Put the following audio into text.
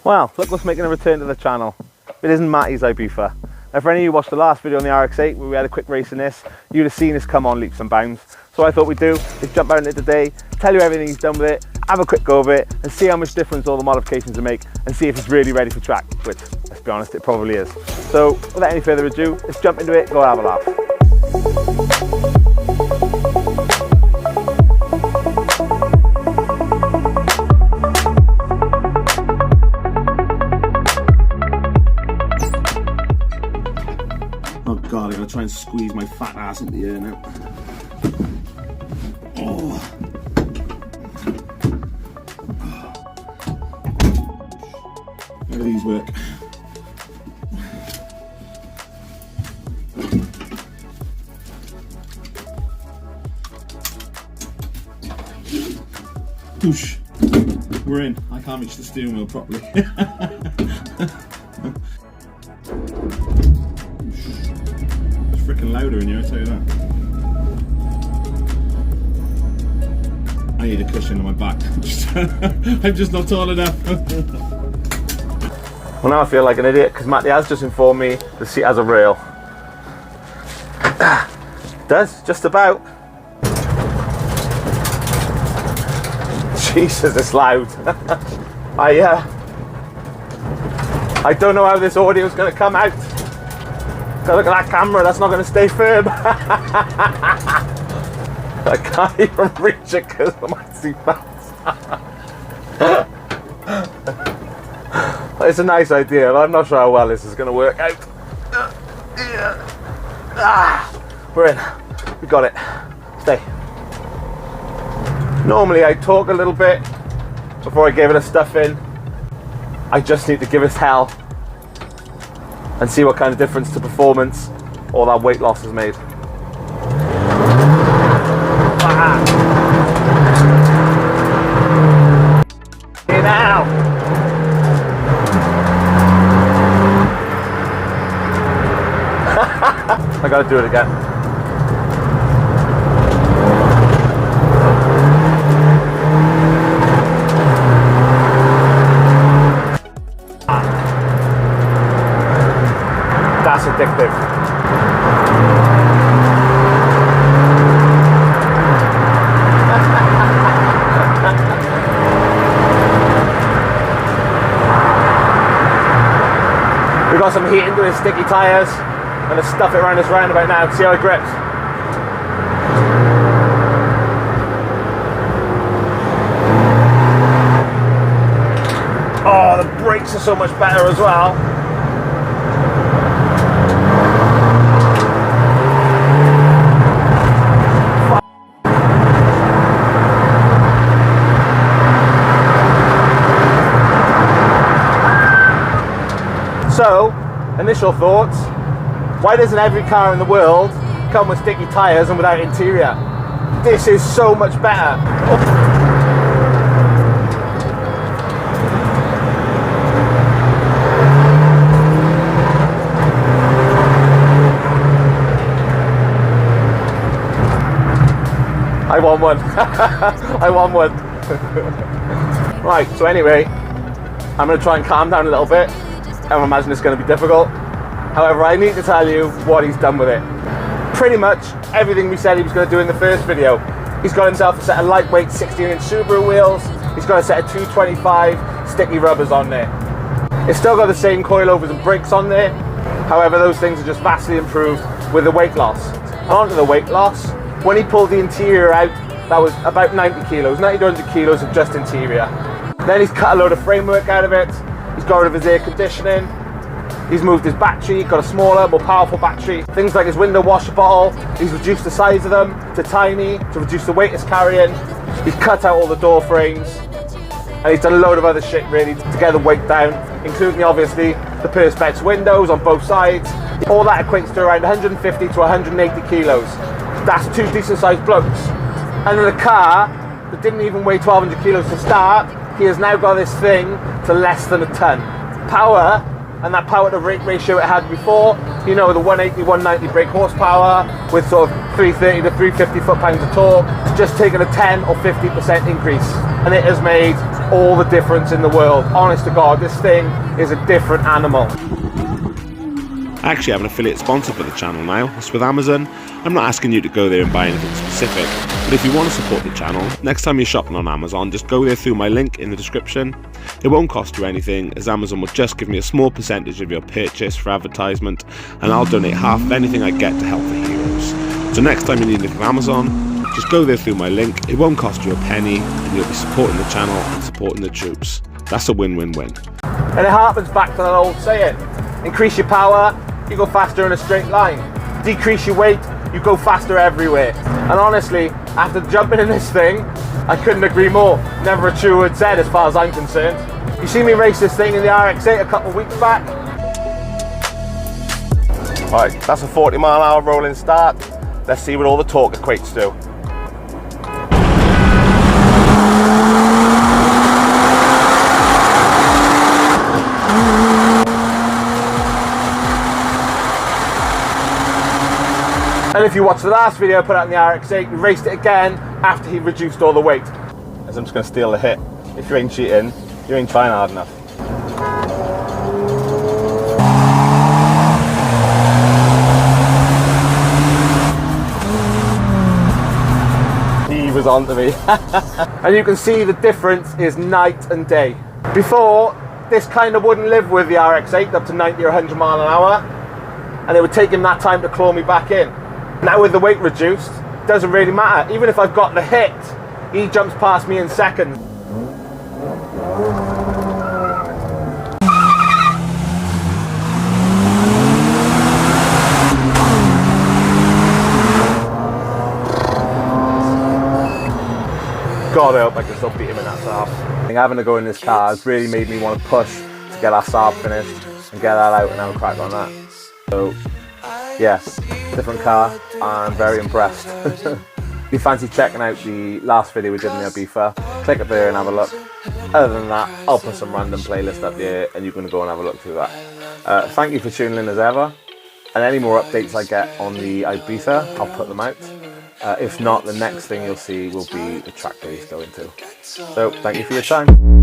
Well, look what's making a return to the channel. It isn't Matty's ibiza. Now for any of you who watched the last video on the RX-8 where we had a quick race in this, you'd have seen this come on leaps and bounds. So what I thought we'd do is jump out in it today, tell you everything he's done with it, have a quick go of it, and see how much difference all the modifications will make, and see if it's really ready for track, which, let's be honest, it probably is. So without any further ado, let's jump into it, go have a laugh. Oh God, I gotta try and squeeze my fat ass into the air now. Oh. How do these work? Whoosh. We're in. I can't reach the steering wheel properly. It's freaking louder in here, I tell you that. I need a cushion on my back. I'm just not tall enough. Well, now I feel like an idiot because Matty has just informed me the seat has a rail. It does, just about. Jesus, it's loud. I don't know how this audio is going to come out. Gotta look at that camera, that's not going to stay firm. I can't even reach it because of my seatbelts. It's a nice idea, but I'm not sure how well this is going to work out. We're in. We got it. Stay. Normally I talk a little bit before I give it a stuff in. I just need to give it hell and see what kind of difference to performance all that weight loss has made. Hey now! I gotta do it again. That's addictive. We've got some heat into his sticky tyres. I'm going to stuff it around this roundabout now and see how it grips. Oh, the brakes are so much better as well. So, initial thoughts. Why doesn't every car in the world come with sticky tyres and without interior? This is so much better. I want one. I want one. Right, so anyway, I'm going to try and calm down a little bit. I imagine it's going to be difficult. However, I need to tell you what he's done with it. Pretty much everything we said he was going to do in the first video. He's got himself a set of lightweight 16-inch Subaru wheels. He's got a set of 225 sticky rubbers on there. It's still got the same coilovers and brakes on there. However, those things are just vastly improved with the weight loss. And onto the weight loss, when he pulled the interior out, that was about 90 kilos, 90 to 100 kilos of just interior. Then he's cut a load of framework out of it. He's got rid of his air conditioning. He's moved his battery, got a smaller, more powerful battery. Things like his window washer bottle, he's reduced the size of them to tiny to reduce the weight it's carrying. He's cut out all the door frames. And he's done a load of other shit really to get the weight down, including obviously the Perspex windows on both sides. All that equates to around 150 to 180 kilos. That's two decent sized blokes. And in a car that didn't even weigh 1200 kilos to start, he has now got this thing to less than a ton. Power, and that power to rate ratio it had before, you know, the 180, 190 brake horsepower with sort of 330 to 350 foot-pounds of torque, it's just taken a 10 or 50% increase. And it has made all the difference in the world. Honest to God, this thing is a different animal. I actually have an affiliate sponsor for the channel now. It's with Amazon. I'm not asking you to go there and buy anything specific, but if you want to support the channel, next time you're shopping on Amazon, just go there through my link in the description. It won't cost you anything, as Amazon will just give me a small percentage of your purchase for advertisement, and I'll donate half of anything I get to help the heroes. So next time you need anything from Amazon, just go there through my link. It won't cost you a penny, and you'll be supporting the channel and supporting the troops. That's a win-win-win. And it harpens back to that old saying, increase your power, you go faster in a straight line. Decrease your weight, you go faster everywhere. And honestly, after jumping in this thing, I couldn't agree more. Never a true word said as far as I'm concerned. You see me race this thing in the RX-8 a couple of weeks back. Alright, that's a 40-mile-an-hour rolling start. Let's see what all the torque equates to. And if you watched the last video I put out in the RX-8, we raced it again after he reduced all the weight. As I'm just going to steal the hit. If you ain't cheating, you ain't trying hard enough. He was on to me. And you can see the difference is night and day. Before, this kind of wouldn't live with the RX-8 up to 90 or 100 mile an hour, and it would take him that time to claw me back in. Now with the weight reduced, it doesn't really matter. Even if I've got the hit, he jumps past me in seconds. God, I hope I can still beat him in that Saab. Having to go in this car has really made me want to push to get that Saab finished and get that out and have a crack on that. So, yeah, different car. I'm very impressed. If you fancy checking out the last video we did in the Ibiza, click up there and have a look. Other than that, I'll put some random playlist up there and you can go and have a look through that. Thank you for tuning in as ever. And any more updates I get on the Ibiza, I'll put them out. If not, the next thing you'll see will be the track that he's going to. So, thank you for your time.